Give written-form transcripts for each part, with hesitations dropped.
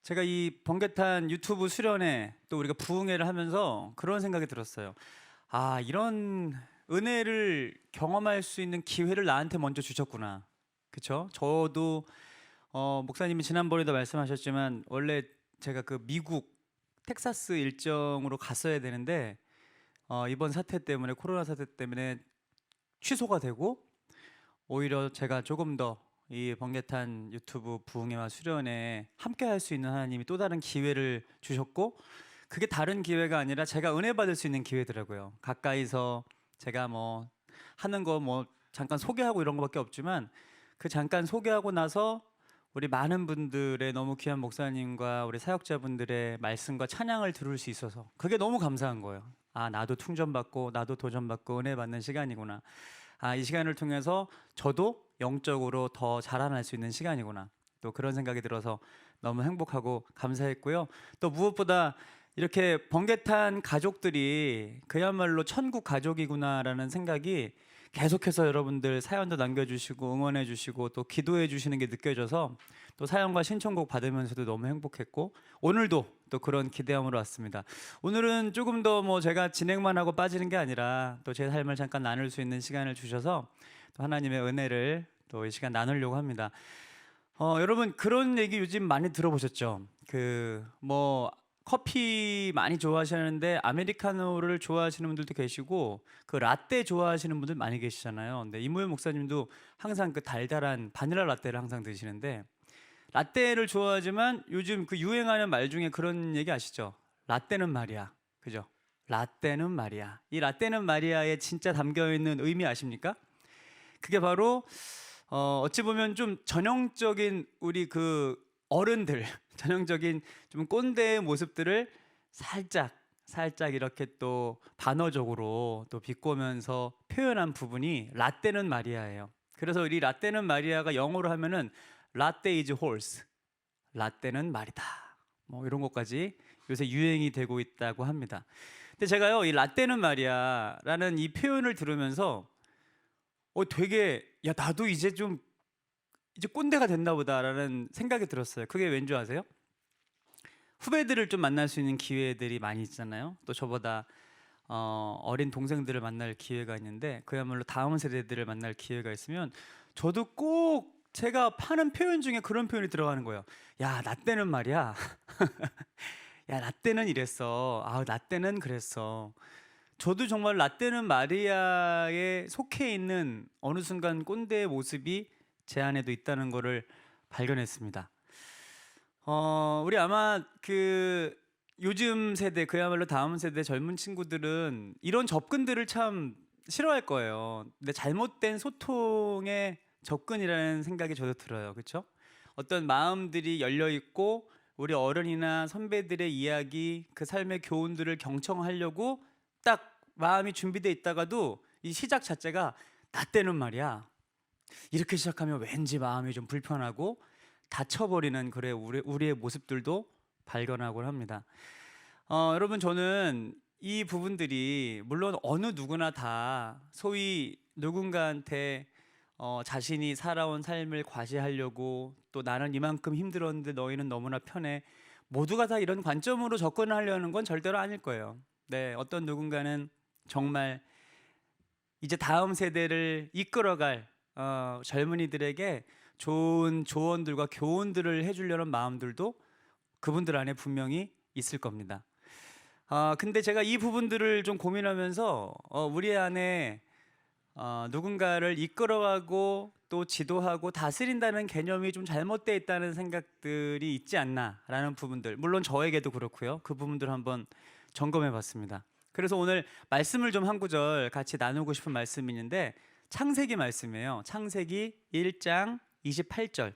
제가 이 번개탄 유튜브 수련회 또 우리가 부흥회를 하면서 그런 생각이 들었어요. 아, 이런 은혜를 경험할 수 있는 기회를 나한테 먼저 주셨구나. 그쵸? 저도 목사님이 지난번에도 말씀하셨지만 원래 제가 그 미국 텍사스 일정으로 갔어야 되는데 이번 사태 때문에 코로나 사태 때문에 취소가 되고 오히려 제가 조금 더 이 번개탄 유튜브 부흥회와 수련회 함께 할 수 있는 하나님이 또 다른 기회를 주셨고, 그게 다른 기회가 아니라 제가 은혜 받을 수 있는 기회더라고요. 가까이서 제가 뭐 하는 거 뭐 잠깐 소개하고 이런 거밖에 없지만, 그 잠깐 소개하고 나서 우리 많은 분들의 너무 귀한 목사님과 우리 사역자분들의 말씀과 찬양을 들을 수 있어서 그게 너무 감사한 거예요. 아, 나도 충전받고 나도 도전받고 은혜 받는 시간이구나. 아, 이 시간을 통해서 저도 영적으로 더 자라날 수 있는 시간이구나. 또 그런 생각이 들어서 너무 행복하고 감사했고요. 또 무엇보다 이렇게 번개탄 가족들이 그야말로 천국 가족이구나라는 생각이 계속해서 여러분들 사연도 남겨주시고 응원해주시고 또 기도해주시는 게 느껴져서 또 사연과 신청곡 받으면서도 너무 행복했고, 오늘도 또 그런 기대함으로 왔습니다. 오늘은 조금 더 뭐 제가 진행만 하고 빠지는 게 아니라 또 제 삶을 잠깐 나눌 수 있는 시간을 주셔서 또 하나님의 은혜를 또 이 시간 나누려고 합니다. 여러분 그런 얘기 요즘 많이 들어보셨죠? 그 뭐 커피 많이 좋아하시는데 아메리카노를 좋아하시는 분들도 계시고 그 라떼 좋아하시는 분들 많이 계시잖아요. 근데 이무현 목사님도 항상 그 달달한 바닐라 라떼를 항상 드시는데, 라떼를 좋아하지만 요즘 그 유행하는 말 중에 그런 얘기 아시죠? 라떼는 말이야. 그죠? 라떼는 말이야. 이 라떼는 말이야에 진짜 담겨 있는 의미 아십니까? 그게 바로 어찌 보면 좀 전형적인 우리 그 어른들 전형적인 좀 꼰대의 모습들을 살짝 이렇게 또 반어적으로 또 비꼬면서 표현한 부분이 라떼는 마리아예요. 그래서 이 라떼는 마리아가 영어로 하면은 라떼 is horse, 라떼는 말이다, 뭐 이런 것까지 요새 유행이 되고 있다고 합니다. 근데 제가요, 이 라떼는 말이야라는 이 표현을 들으면서 되게 야, 나도 이제 꼰대가 됐나 보다라는 생각이 들었어요. 그게 왠지 아세요? 후배들을 좀 만날 수 있는 기회들이 많이 있잖아요. 또 저보다 어린 동생들을 만날 기회가 있는데, 그야말로 다음 세대들을 만날 기회가 있으면 저도 꼭 제가 파는 표현 중에 그런 표현이 들어가는 거예요. 야, 나 때는 말이야. 야, 나 때는 이랬어. 아, 나 때는 그랬어. 저도 정말 라떼는 마리아에 속해 있는 어느 순간 꼰대의 모습이 제 안에도 있다는 것을 발견했습니다. 우리 아마 그 요즘 세대, 그야말로 다음 세대 젊은 친구들은 이런 접근들을 참 싫어할 거예요. 근데 잘못된 소통의 접근이라는 생각이 저도 들어요. 그렇죠? 어떤 마음들이 열려 있고 우리 어른이나 선배들의 이야기, 그 삶의 교훈들을 경청하려고 딱 마음이 준비돼 있다가도 이 시작 자체가 나 때는 말이야, 이렇게 시작하면 왠지 마음이 좀 불편하고 다쳐버리는 그래 우리의 모습들도 발견하곤 합니다. 여러분 저는 이 부분들이 물론 어느 누구나 다 소위 누군가한테 자신이 살아온 삶을 과시하려고, 또 나는 이만큼 힘들었는데 너희는 너무나 편해, 모두가 다 이런 관점으로 접근하려는 건 절대로 아닐 거예요. 네, 어떤 누군가는 정말 이제 다음 세대를 이끌어갈 젊은이들에게 좋은 조언들과 교훈들을 해주려는 마음들도 그분들 안에 분명히 있을 겁니다. 근데 제가 이 부분들을 좀 고민하면서 우리 안에 누군가를 이끌어가고 또 지도하고 다스린다는 개념이 좀 잘못되어 있다는 생각들이 있지 않나라는 부분들, 물론 저에게도 그렇고요. 그 부분들을 한번 점검해 봤습니다. 그래서 오늘 말씀을 좀 한 구절 같이 나누고 싶은 말씀이 있는데, 창세기 말씀이에요. 창세기 1장 28절.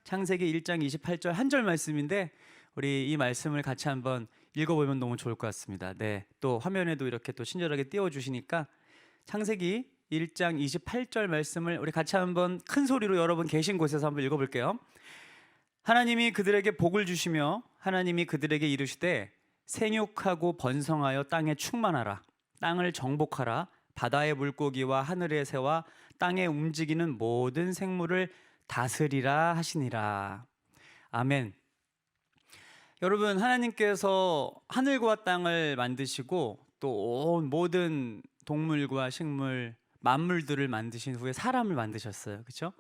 창세기 1장 28절 한 절 말씀인데, 우리 이 말씀을 같이 한번 읽어보면 너무 좋을 것 같습니다. 네, 또 화면에도 이렇게 또 친절하게 띄워주시니까 창세기 1장 28절 말씀을 우리 같이 한번 큰 소리로 여러분 계신 곳에서 한번 읽어볼게요. 하나님이 그들에게 복을 주시며 하나님이 그들에게 이르시되 생육하고 번성하여 땅에 충만하라, 땅을 정복하라, 바다의 물고기와 하늘의 새와 땅에 움직이는 모든 생물을 다스리라 하시니라. 아멘. 여러분, 하나님께서 하늘과 땅을 만드시고 또 온 모든 동물과 식물, 만물들을 만드신 후에 사람을 만드셨어요. 그렇죠?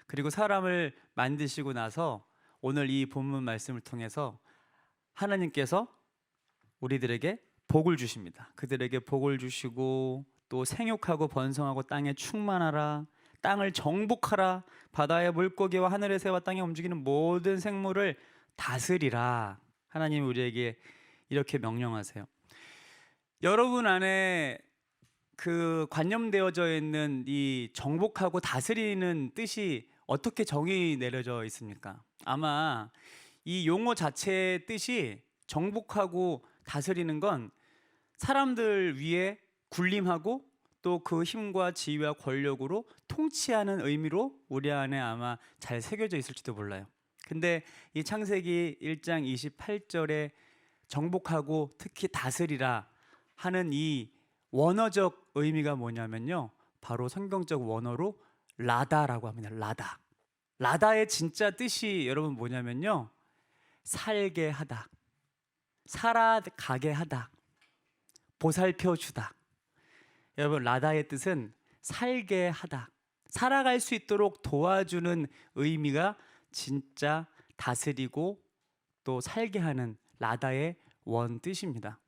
그리고 사람을 만드시고 나서 오늘 이 본문 말씀을 통해서 하나님께서 우리들에게 복을 주십니다. 그들에게 복을 주시고 또 생육하고 번성하고 땅에 충만하라, 땅을 정복하라, 바다의 물고기와 하늘의 새와 땅에 움직이는 모든 생물을 다스리라. 하나님이 우리에게 이렇게 명령하세요. 여러분 안에 그 관념되어져 있는 이 정복하고 다스리는 뜻이 어떻게 정의 내려져 있습니까? 아마 이 용어 자체의 뜻이 정복하고 다스리는 건 사람들 위에 군림하고 또 그 힘과 지위와 권력으로 통치하는 의미로 우리 안에 아마 잘 새겨져 있을지도 몰라요. 근데 이 창세기 1장 28절에 정복하고 특히 다스리라 하는 이 원어적 의미가 뭐냐면요, 바로 성경적 원어로 라다라고 합니다. 라다. 라다의 진짜 뜻이 여러분 뭐냐면요, 살게 하다, 살아가게 하다, 보살펴 주다. 여러분, 라다의 뜻은 살게 하다, 살아갈 수 있도록 도와주는 의미가 진짜 다스리고 또 살게 하는 라다의 원 뜻입니다.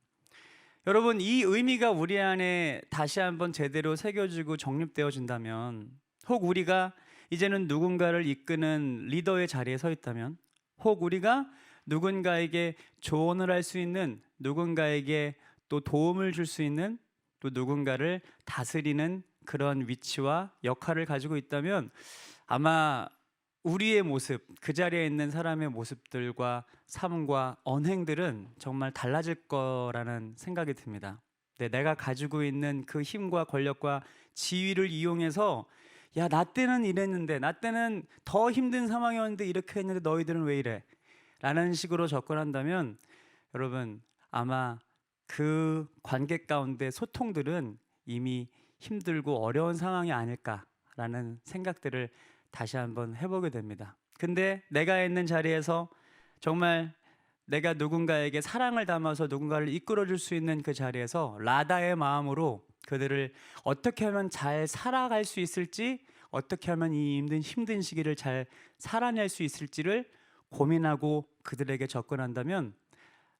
여러분, 이 의미가 우리 안에 다시 한번 제대로 새겨지고 정립되어진다면, 혹 우리가 이제는 누군가를 이끄는 리더의 자리에 서 있다면, 혹 우리가 누군가에게 조언을 할 수 있는, 누군가에게 또 도움을 줄 수 있는, 또 누군가를 다스리는 그런 위치와 역할을 가지고 있다면 아마 우리의 모습, 그 자리에 있는 사람의 모습들과 삶과 언행들은 정말 달라질 거라는 생각이 듭니다. 네, 내가 가지고 있는 그 힘과 권력과 지위를 이용해서 야, 나 때는 이랬는데, 나 때는 더 힘든 상황이었는데 이렇게 했는데 너희들은 왜 이래? 라는 식으로 접근한다면 여러분, 아마 그 관계 가운데 소통들은 이미 힘들고 어려운 상황이 아닐까라는 생각들을 다시 한번 해보게 됩니다. 근데 내가 있는 자리에서 정말 내가 누군가에게 사랑을 담아서 누군가를 이끌어줄 수 있는 그 자리에서 라다의 마음으로 그들을 어떻게 하면 잘 살아갈 수 있을지, 어떻게 하면 이 힘든 시기를 잘 살아낼 수 있을지를 고민하고 그들에게 접근한다면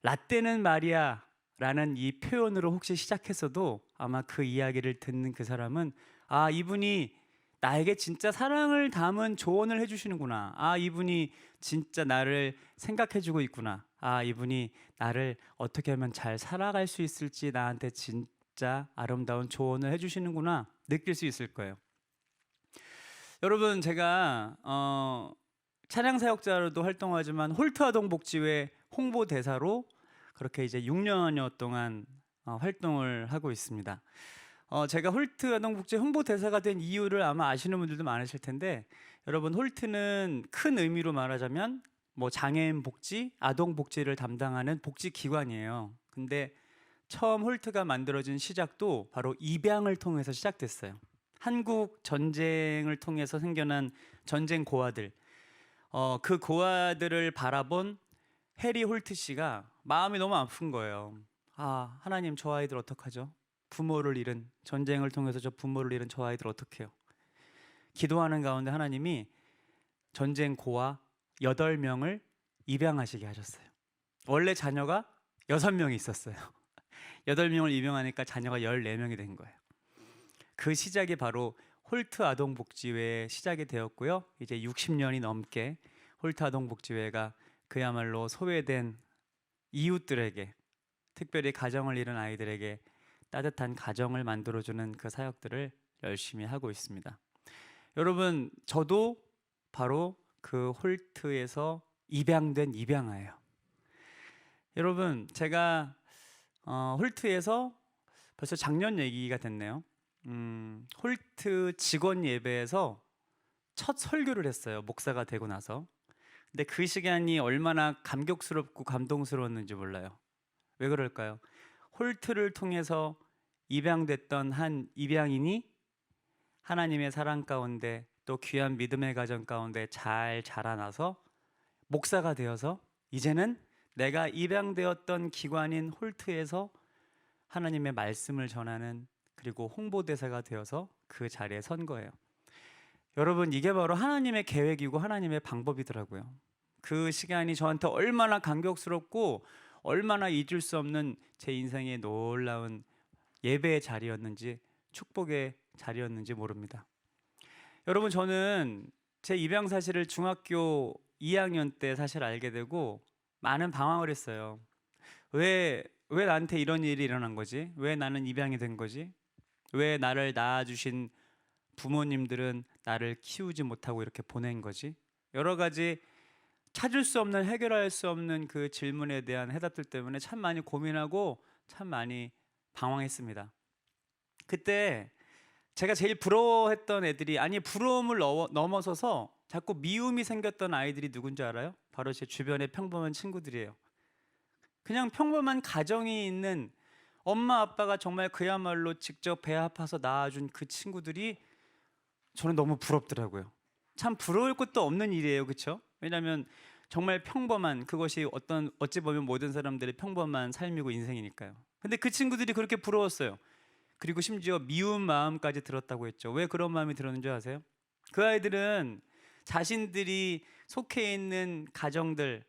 라떼는 말이야 라는 이 표현으로 혹시 시작했어도 아마 그 이야기를 듣는 그 사람은 아, 이분이 나에게 진짜 사랑을 담은 조언을 해주시는구나. 아, 이분이 진짜 나를 생각해주고 있구나. 아, 이분이 나를 어떻게 하면 잘 살아갈 수 있을지 나한테 진짜 아름다운 조언을 해주시는구나 느낄 수 있을 거예요. 여러분, 제가 찬양사역자로도 활동하지만 홀트 아동복지회 홍보대사로 그렇게 이제 6년여 동안 활동을 하고 있습니다. 제가 홀트 아동복지 홍보대사가 된 이유를 아마 아시는 분들도 많으실 텐데, 여러분, 홀트는 큰 의미로 말하자면 뭐 장애인 복지, 아동 복지를 담당하는 복지기관이에요. 근데 처음 홀트가 만들어진 시작도 바로 입양을 통해서 시작됐어요. 한국 전쟁을 통해서 생겨난 전쟁 고아들, 그 고아들을 바라본 해리 홀트 씨가 마음이 너무 아픈 거예요. 아, 하나님, 저 아이들 어떡하죠? 부모를 잃은, 전쟁을 통해서 저 부모를 잃은 저 아이들 어떡해요? 기도하는 가운데 하나님이 전쟁 고아 8명을 입양하시게 하셨어요. 원래 자녀가 6명이 있었어요. 8명을 입양하니까 자녀가 14명이 된 거예요. 그 시작이 바로 홀트 아동복지회의 시작이 되었고요. 이제 60년이 넘게 홀트 아동복지회가 그야말로 소외된 이웃들에게, 특별히 가정을 잃은 아이들에게 따뜻한 가정을 만들어주는 그 사역들을 열심히 하고 있습니다. 여러분, 저도 바로 그 홀트에서 입양된 입양아예요. 여러분, 제가 홀트에서 벌써 작년 얘기가 됐네요. 홀트 직원 예배에서 첫 설교를 했어요. 목사가 되고 나서. 근데 그 시간이 얼마나 감격스럽고 감동스러웠는지 몰라요. 왜 그럴까요? 홀트를 통해서 입양됐던 한 입양인이 하나님의 사랑 가운데 또 귀한 믿음의 가정 가운데 잘 자라나서 목사가 되어서 이제는 내가 입양되었던 기관인 홀트에서 하나님의 말씀을 전하는, 그리고 홍보대사가 되어서 그 자리에 선 거예요. 여러분, 이게 바로 하나님의 계획이고 하나님의 방법이더라고요. 그 시간이 저한테 얼마나 감격스럽고 얼마나 잊을 수 없는 제 인생의 놀라운 예배의 자리였는지, 축복의 자리였는지 모릅니다. 여러분, 저는 제 입양 사실을 중학교 2학년 때 사실 알게 되고 많은 방황을 했어요. 왜 나한테 이런 일이 일어난 거지? 왜 나는 입양이 된 거지? 왜 나를 낳아주신 부모님들은 나를 키우지 못하고 이렇게 보낸 거지? 여러 가지 찾을 수 없는, 해결할 수 없는 그 질문에 대한 해답들 때문에 참 많이 고민하고 참 많이 방황했습니다. 그때 제가 제일 부러워했던 애들이, 아니 부러움을 넘어서서 자꾸 미움이 생겼던 아이들이 누군지 알아요? 바로 제 주변의 평범한 친구들이에요. 그냥 평범한 가정이 있는 엄마 아빠가 정말 그야말로 직접 배 아파서 낳아준 그 친구들이 저는 너무 부럽더라고요. 참 부러울 것도 없는 일이에요, 그렇죠? 왜냐하면 정말 평범한, 그것이 어찌 보면 모든 사람들의 평범한 삶이고 인생이니까요. 근데 그 친구들이 그렇게 부러웠어요. 그리고 심지어 미운 마음까지 들었다고 했죠. 왜 그런 마음이 들었는지 아세요? 그 아이들은 자신들이 속해 있는 가정들,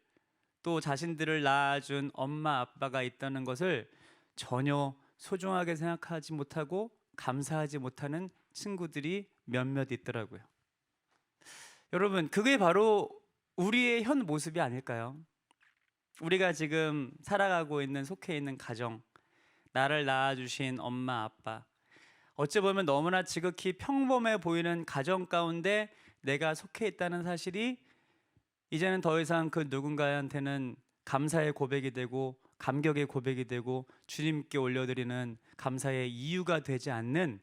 또 자신들을 낳아준 엄마 아빠가 있다는 것을 전혀 소중하게 생각하지 못하고 감사하지 못하는 친구들이 몇몇 있더라고요. 여러분, 그게 바로 우리의 현 모습이 아닐까요? 우리가 지금 살아가고 있는, 속해 있는 가정, 나를 낳아주신 엄마 아빠, 어찌 보면 너무나 지극히 평범해 보이는 가정 가운데 내가 속해 있다는 사실이 이제는 더 이상 그 누군가한테는 감사의 고백이 되고 감격의 고백이 되고 주님께 올려드리는 감사의 이유가 되지 않는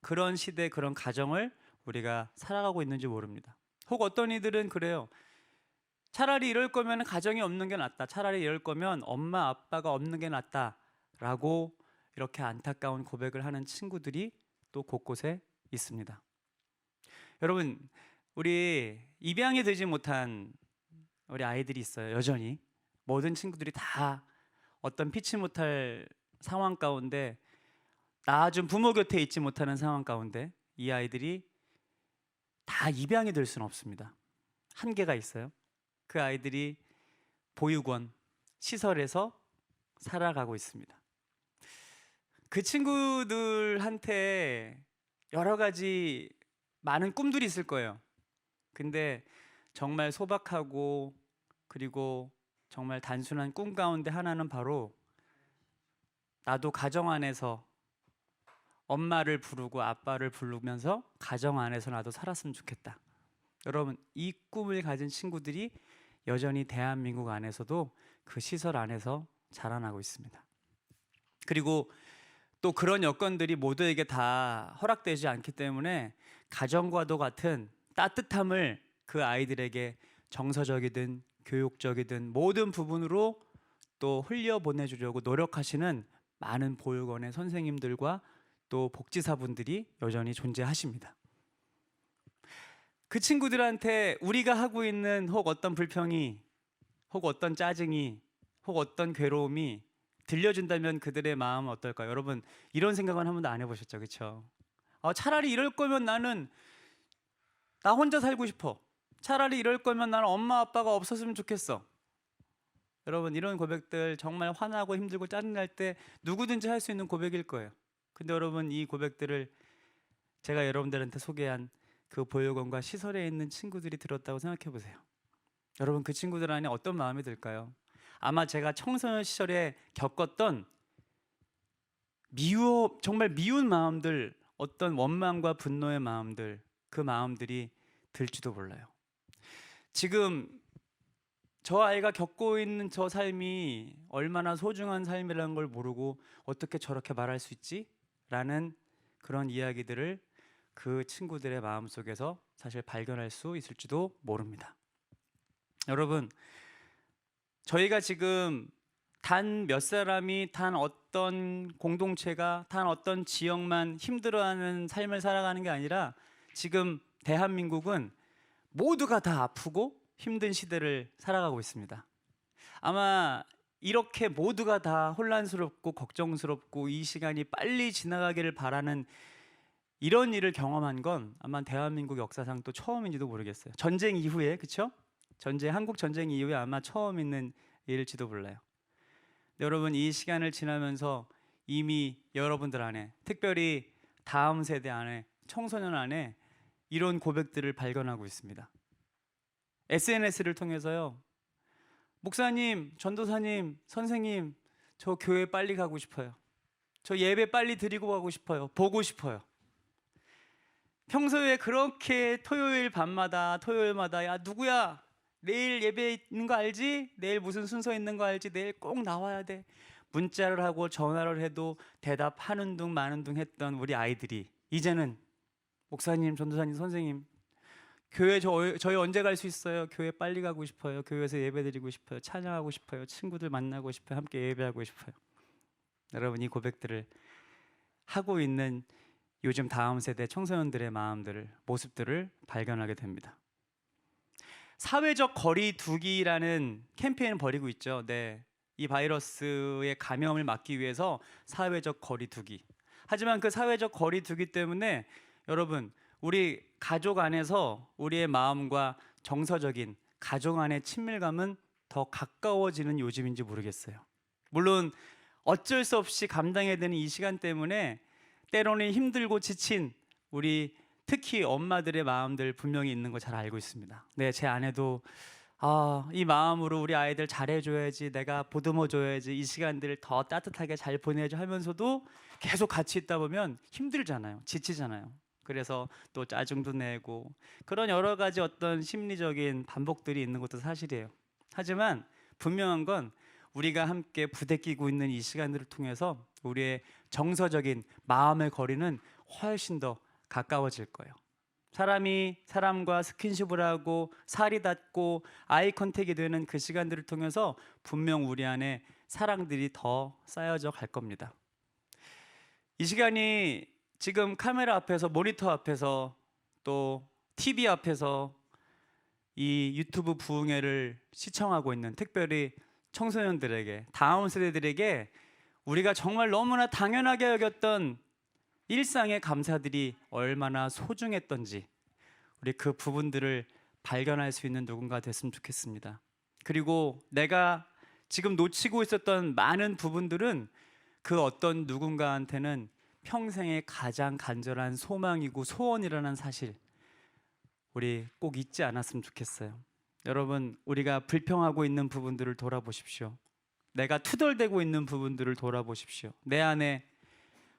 그런 시대, 그런 가정을 우리가 살아가고 있는지 모릅니다. 혹 어떤 이들은 그래요. 차라리 이럴 거면 가정이 없는 게 낫다, 차라리 이럴 거면 엄마 아빠가 없는 게 낫다 라고 이렇게 안타까운 고백을 하는 친구들이 또 곳곳에 있습니다. 여러분, 우리 입양이 되지 못한 우리 아이들이 있어요. 여전히 모든 친구들이 다 어떤 피치 못할 상황 가운데, 낳아준 부모 곁에 있지 못하는 상황 가운데 이 아이들이 다 입양이 될 수는 없습니다. 한계가 있어요. 그 아이들이 보육원, 시설에서 살아가고 있습니다. 그 친구들한테 여러 가지 많은 꿈들이 있을 거예요. 근데 정말 소박하고 그리고 정말 단순한 꿈 가운데 하나는 바로 나도 가정 안에서 엄마를 부르고 아빠를 부르면서 가정 안에서 나도 살았으면 좋겠다. 여러분, 이 꿈을 가진 친구들이 여전히 대한민국 안에서도 그 시설 안에서 자라나고 있습니다. 그리고 또 그런 여건들이 모두에게 다 허락되지 않기 때문에 가정과도 같은 따뜻함을 그 아이들에게 정서적이든 교육적이든 모든 부분으로 또 흘려보내주려고 노력하시는 많은 보육원의 선생님들과 또 복지사분들이 여전히 존재하십니다. 그 친구들한테 우리가 하고 있는 혹 어떤 불평이, 혹 어떤 짜증이, 혹 어떤 괴로움이 들려준다면 그들의 마음은 어떨까요? 여러분, 이런 생각은 한 번도 안 해보셨죠, 그렇죠? 차라리 이럴 거면 나는 나 혼자 살고 싶어. 차라리 이럴 거면 나는 엄마 아빠가 없었으면 좋겠어. 여러분, 이런 고백들 정말 화나고 힘들고 짜증날 때 누구든지 할 수 있는 고백일 거예요. 근데 여러분, 이 고백들을 제가 여러분들한테 소개한 그 보육원과 시설에 있는 친구들이 들었다고 생각해 보세요. 여러분, 그 친구들 안에 어떤 마음이 들까요? 아마 제가 청소년 시절에 겪었던 정말 미운 마음들, 어떤 원망과 분노의 마음들, 그 마음들이 들지도 몰라요. 지금 저 아이가 겪고 있는 저 삶이 얼마나 소중한 삶이라는 걸 모르고 어떻게 저렇게 말할 수 있지? 라는 그런 이야기들을 그 친구들의 마음속에서 사실 발견할 수 있을지도 모릅니다. 여러분, 저희가 지금 단 몇 사람이, 단 어떤 공동체가, 단 어떤 지역만 힘들어하는 삶을 살아가는 게 아니라 지금 대한민국은 모두가 다 아프고 힘든 시대를 살아가고 있습니다. 아마 이렇게 모두가 다 혼란스럽고 걱정스럽고 이 시간이 빨리 지나가기를 바라는 이런 일을 경험한 건 아마 대한민국 역사상 또 처음인지도 모르겠어요. 전쟁 이후에, 그렇죠? 한국 전쟁 이후에 아마 처음 있는 일일지도 몰라요. 여러분, 이 시간을 지나면서 이미 여러분들 안에, 특별히 다음 세대 안에, 청소년 안에 이런 고백들을 발견하고 있습니다. SNS를 통해서요. 목사님, 전도사님, 선생님, 저 교회 빨리 가고 싶어요. 저 예배 빨리 드리고 가고 싶어요. 보고 싶어요. 평소에 그렇게 토요일 밤마다, 토요일마다, 야 누구야? 내일 예배 있는 거 알지? 내일 무슨 순서 있는 거 알지? 내일 꼭 나와야 돼. 문자를 하고 전화를 해도 대답하는 둥 마는 둥 했던 우리 아이들이 이제는 목사님, 전도사님, 선생님, 교회 저희 언제 갈 수 있어요? 교회 빨리 가고 싶어요. 교회에서 예배 드리고 싶어요. 찬양하고 싶어요. 친구들 만나고 싶어요. 함께 예배하고 싶어요. 여러분, 이 고백들을 하고 있는 요즘 다음 세대 청소년들의 마음들을, 모습들을 발견하게 됩니다. 사회적 거리 두기라는 캠페인을 벌이고 있죠. 네, 이 바이러스의 감염을 막기 위해서 사회적 거리 두기. 하지만 그 사회적 거리 두기 때문에 여러분, 우리 가족 안에서 우리의 마음과 정서적인 가족 안의 친밀감은 더 가까워지는 요즘인지 모르겠어요. 물론 어쩔 수 없이 감당해야 되는 이 시간 때문에 때로는 힘들고 지친 우리 특히 엄마들의 마음들 분명히 있는 거 잘 알고 있습니다. 네, 제 아내도 이 마음으로 우리 아이들 잘해줘야지, 내가 보듬어줘야지, 이 시간들을 더 따뜻하게 잘 보내야지 하면서도 계속 같이 있다 보면 힘들잖아요. 지치잖아요. 그래서 또 짜증도 내고 그런 여러 가지 어떤 심리적인 반복들이 있는 것도 사실이에요. 하지만 분명한 건 우리가 함께 부대끼고 있는 이 시간들을 통해서 우리의 정서적인 마음의 거리는 훨씬 더 가까워질 거예요. 사람이 사람과 스킨십을 하고 살이 닿고 아이 컨택이 되는 그 시간들을 통해서 분명 우리 안에 사랑들이 더 쌓여져 갈 겁니다. 이 시간이 지금 카메라 앞에서, 모니터 앞에서, 또 TV 앞에서 이 유튜브 부흥회를 시청하고 있는 특별히 청소년들에게, 다음 세대들에게 우리가 정말 너무나 당연하게 여겼던 일상의 감사들이 얼마나 소중했던지 우리 그 부분들을 발견할 수 있는 누군가 됐으면 좋겠습니다. 그리고 내가 지금 놓치고 있었던 많은 부분들은 그 어떤 누군가한테는 평생의 가장 간절한 소망이고 소원이라는 사실 우리 꼭 잊지 않았으면 좋겠어요. 여러분, 우리가 불평하고 있는 부분들을 돌아보십시오. 내가 투덜대고 있는 부분들을 돌아보십시오. 내 안에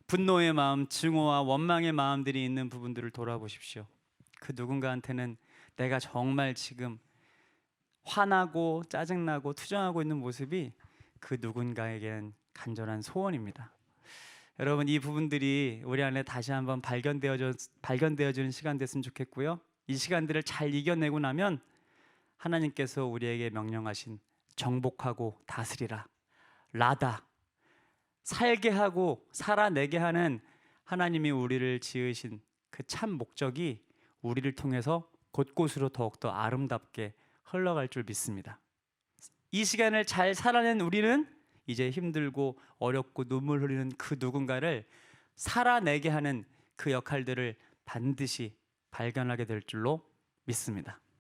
분노의 마음, 증오와 원망의 마음들이 있는 부분들을 돌아보십시오. 그 누군가한테는 내가 정말 지금 화나고 짜증나고 투정하고 있는 모습이 그 누군가에겐 간절한 소원입니다. 여러분, 이 부분들이 우리 안에 다시 한번 발견되어지는 시간 됐으면 좋겠고요. 이 시간들을 잘 이겨내고 나면 하나님께서 우리에게 명령하신 정복하고 다스리라, 라다, 살게 하고 살아내게 하는 하나님이 우리를 지으신 그 참 목적이 우리를 통해서 곳곳으로 더욱더 아름답게 흘러갈 줄 믿습니다. 이 시간을 잘 살아낸 우리는 이제 힘들고 어렵고 눈물 흘리는 그 누군가를 살아내게 하는 그 역할들을 반드시 발견하게 될 줄로 믿습니다.